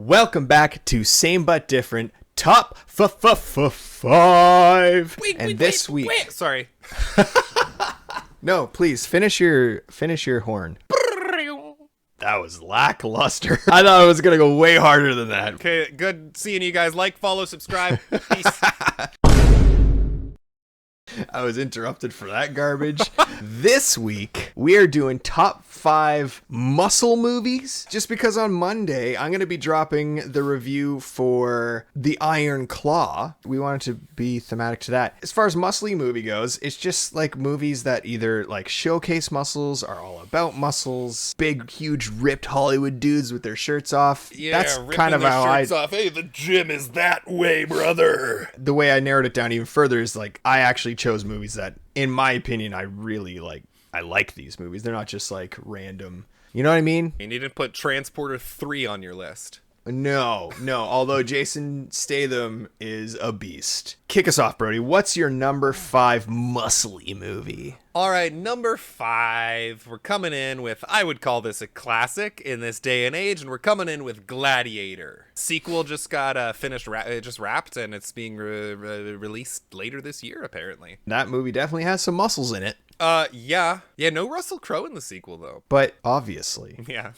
Welcome back to Same But Different Top 5. This week, sorry. no, please finish your horn. That was lackluster. I thought it was gonna go way harder than that. Okay, good seeing you guys. Like, follow, subscribe. Peace. I was interrupted for that garbage. This week, we are doing top 5 muscle movies. Just because on Monday, I'm going to be dropping the review for The Iron Claw. We wanted to be thematic to that. As far as muscly movie goes, it's just like movies that either like showcase muscles, are all about muscles, big, huge, ripped Hollywood dudes with their shirts off. Yeah, that's ripping kind of their how shirts off. Hey, the gym is that way, brother. The way I narrowed it down even further is like I actually chose movies that, in my opinion, I really like. I like these movies. They're not just like random. You know what I mean? You need to put Transporter 3 on your list. No. Although Jason Statham is a beast. Kick us off, Brody. What's your number 5 muscly movie? All right, number 5. We're coming in with, I would call this a classic in this day and age, and we're coming in with Gladiator. Sequel just got finished, just wrapped, and it's being released later this year, apparently. That movie definitely has some muscles in it. Yeah, no Russell Crowe in the sequel, though. But obviously. Yeah.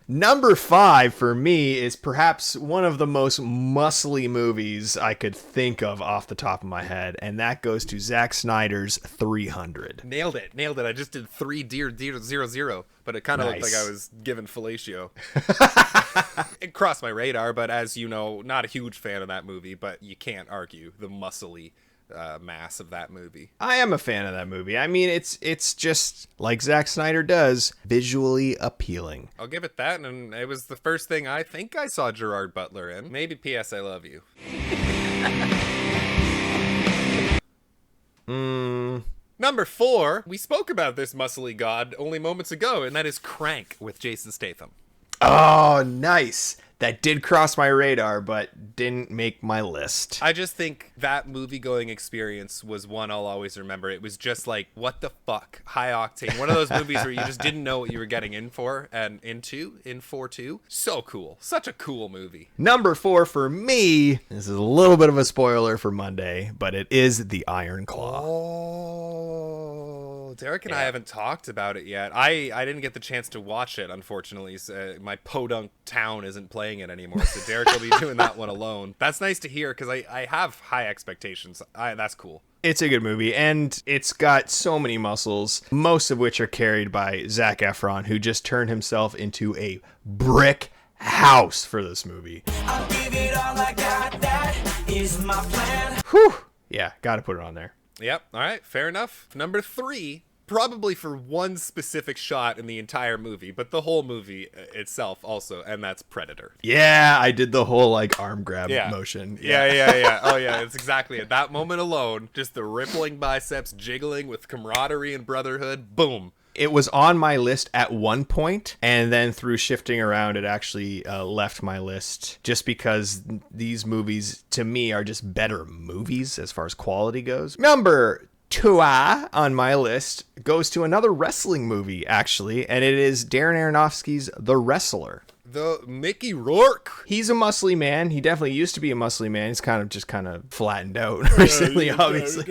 Number 5 for me is perhaps one of the most muscly movies I could think of off the top of my head, and that goes to Zack Snyder's 300. Nailed it. I just did 3-0-0, but it kind of looked like I was given fellatio. It crossed my radar, but as you know, not a huge fan of that movie, but you can't argue the muscly mass of that movie. I am a fan of that movie. I mean, it's just like Zack Snyder does, visually appealing. I'll give it that, and it was the first thing I think I saw Gerard Butler in. Maybe P.S. I Love You. Number 4, we spoke about this muscly god only moments ago, and that is Crank with Jason Statham. Oh, nice. That did cross my radar, but didn't make my list. I just think that movie-going experience was one I'll always remember. It was just like, what the fuck? High octane. One of those movies where you just didn't know what you were getting in for and in 4 too. So cool. Such a cool movie. Number 4 for me, this is a little bit of a spoiler for Monday, but it is The Iron Claw. Oh, Darik and I haven't talked about it yet. I didn't get the chance to watch it, unfortunately. My podunk town isn't playing it anymore, so Darik will be doing that one alone. That's nice to hear because I have high expectations. That's cool. It's a good movie, and it's got so many muscles, most of which are carried by Zac Efron, who just turned himself into a brick house for this movie. I'll give it all I got, that is my plan. Whew. Yeah, gotta put it on there. Yep, all right, fair enough. Number 3, probably for one specific shot in the entire movie, but the whole movie itself also, and that's Predator. Yeah, I did the whole like arm grab motion. Yeah. Oh yeah, it's exactly it. That moment alone, just the rippling biceps jiggling with camaraderie and brotherhood, boom. It was on my list at one point, and then through shifting around, it actually left my list just because these movies, to me, are just better movies as far as quality goes. Number 2 on my list goes to another wrestling movie, actually, and it is Darren Aronofsky's The Wrestler. The Mickey Rourke. He's a muscly man. He definitely used to be a muscly man. He's kind of flattened out recently, obviously.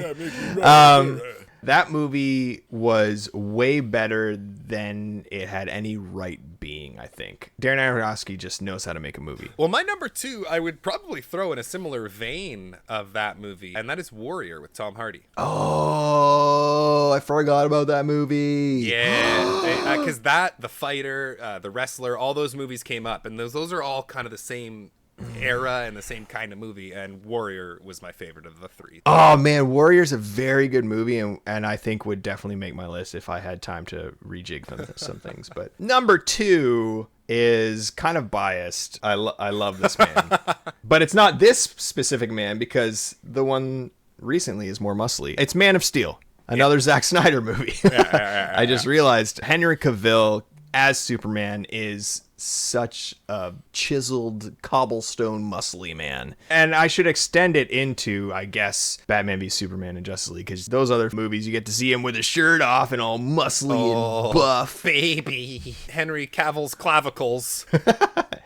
That movie was way better than it had any right being, I think. Darren Aronofsky just knows how to make a movie. Well, my number 2, I would probably throw in a similar vein of that movie, and that is Warrior with Tom Hardy. Oh, I forgot about that movie. Yeah, because The Fighter, The Wrestler, all those movies came up, and those are all kind of the same era and the same kind of movie, and Warrior was my favorite of the 3. Oh man, Warrior's a very good movie, and I think would definitely make my list if I had time to rejig some things. But number 2 is kind of biased. I love this man, but it's not this specific man because the one recently is more muscly. It's Man of Steel, another Zack Snyder movie. I just realized Henry Cavill as Superman is such a chiseled cobblestone muscly man. And I should extend it into, I guess, Batman v Superman and Justice League, because those other movies, you get to see him with his shirt off and all muscly and buff. Baby. Henry Cavill's clavicles.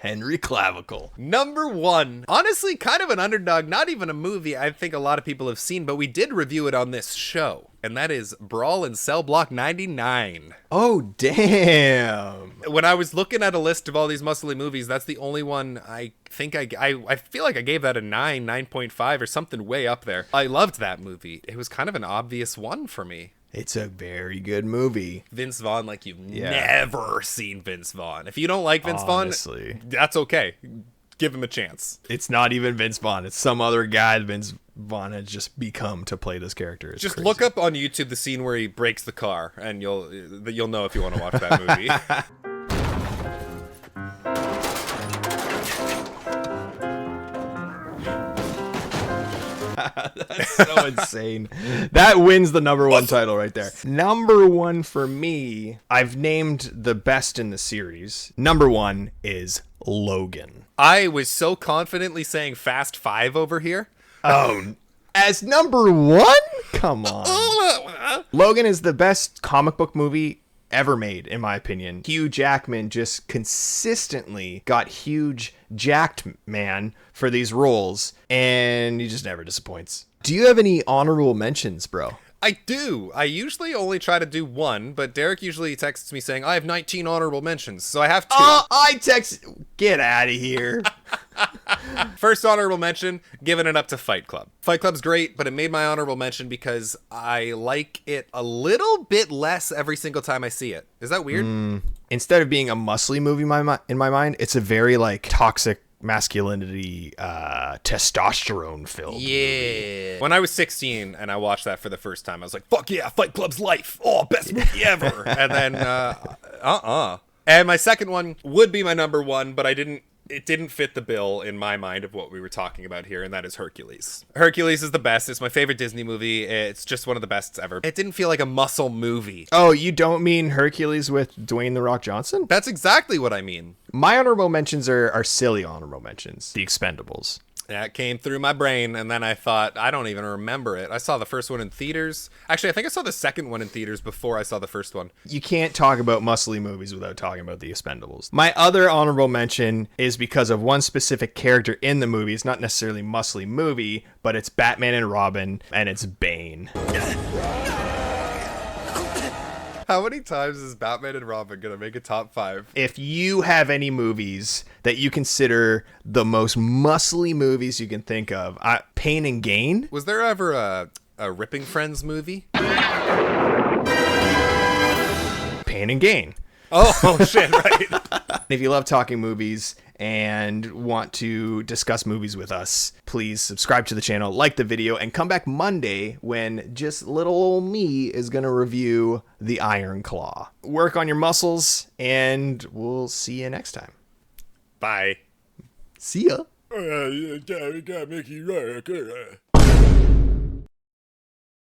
Henry Clavicle. Number 1. Honestly, kind of an underdog. Not even a movie I think a lot of people have seen, but we did review it on this show. And that is Brawl in Cell Block 99. Oh, damn. When I was looking at a list of all these muscly movies, that's the only one I think I feel like I gave that a 9.5 or something way up there. I loved that movie. It was kind of an obvious one for me. It's a very good movie. Vince Vaughn, like you've never seen Vince Vaughn. If you don't like Vince Vaughn, that's okay. Give him a chance. It's not even Vince Vaughn. It's some other guy that Vince Vaughn has just become to play this character. It's just crazy. Look up on YouTube the scene where he breaks the car, and you'll know if you want to watch that movie. That's so insane. That wins the number 1 title right there. Number 1 for me, I've named the best in the series. Number 1 is Logan. I was so confidently saying Fast 5 over here. Oh, as number 1? Come on. Logan is the best comic book movie ever made, in my opinion. Hugh Jackman just consistently got huge jacked man for these roles, and he just never disappoints. Do you have any honorable mentions, bro? I do. I usually only try to do 1, but Darik usually texts me saying, I have 19 honorable mentions, so I have 2. I text... Get out of here. First honorable mention, giving it up to Fight Club. Fight Club's great, but it made my honorable mention because I like it a little bit less every single time I see it. Is that weird? Instead of being a muscly movie in my mind, it's a very like toxic masculinity testosterone filled movie. When I was 16 and I watched that for the first time, I was like, fuck yeah, Fight Club's life. Oh, best movie ever. And then and my second one would be my number 1, but it didn't fit the bill in my mind of what we were talking about here, and that is Hercules. Hercules is the best. It's my favorite Disney movie. It's just one of the best ever. It didn't feel like a muscle movie. Oh, you don't mean Hercules with Dwayne "The Rock" Johnson? That's exactly what I mean. My honorable mentions are silly honorable mentions. The Expendables. That came through my brain, and then I thought, I don't even remember it. I saw the first one in theaters. Actually, I think I saw the second one in theaters before I saw the first one. You can't talk about muscly movies without talking about The Expendables. My other honorable mention is because of one specific character in the movie. It's not necessarily a muscly movie, but it's Batman and Robin, and it's Bane. How many times is Batman and Robin gonna make a top 5? If you have any movies that you consider the most muscly movies you can think of, Pain and Gain. Was there ever a Ripping Friends movie? Pain and Gain. Oh shit, right. If you love talking movies and want to discuss movies with us, please subscribe to the channel, like the video, and come back Monday when just little old me is going to review The Iron Claw. Work on your muscles, and we'll see you next time. Bye. See ya. We gotta make you right.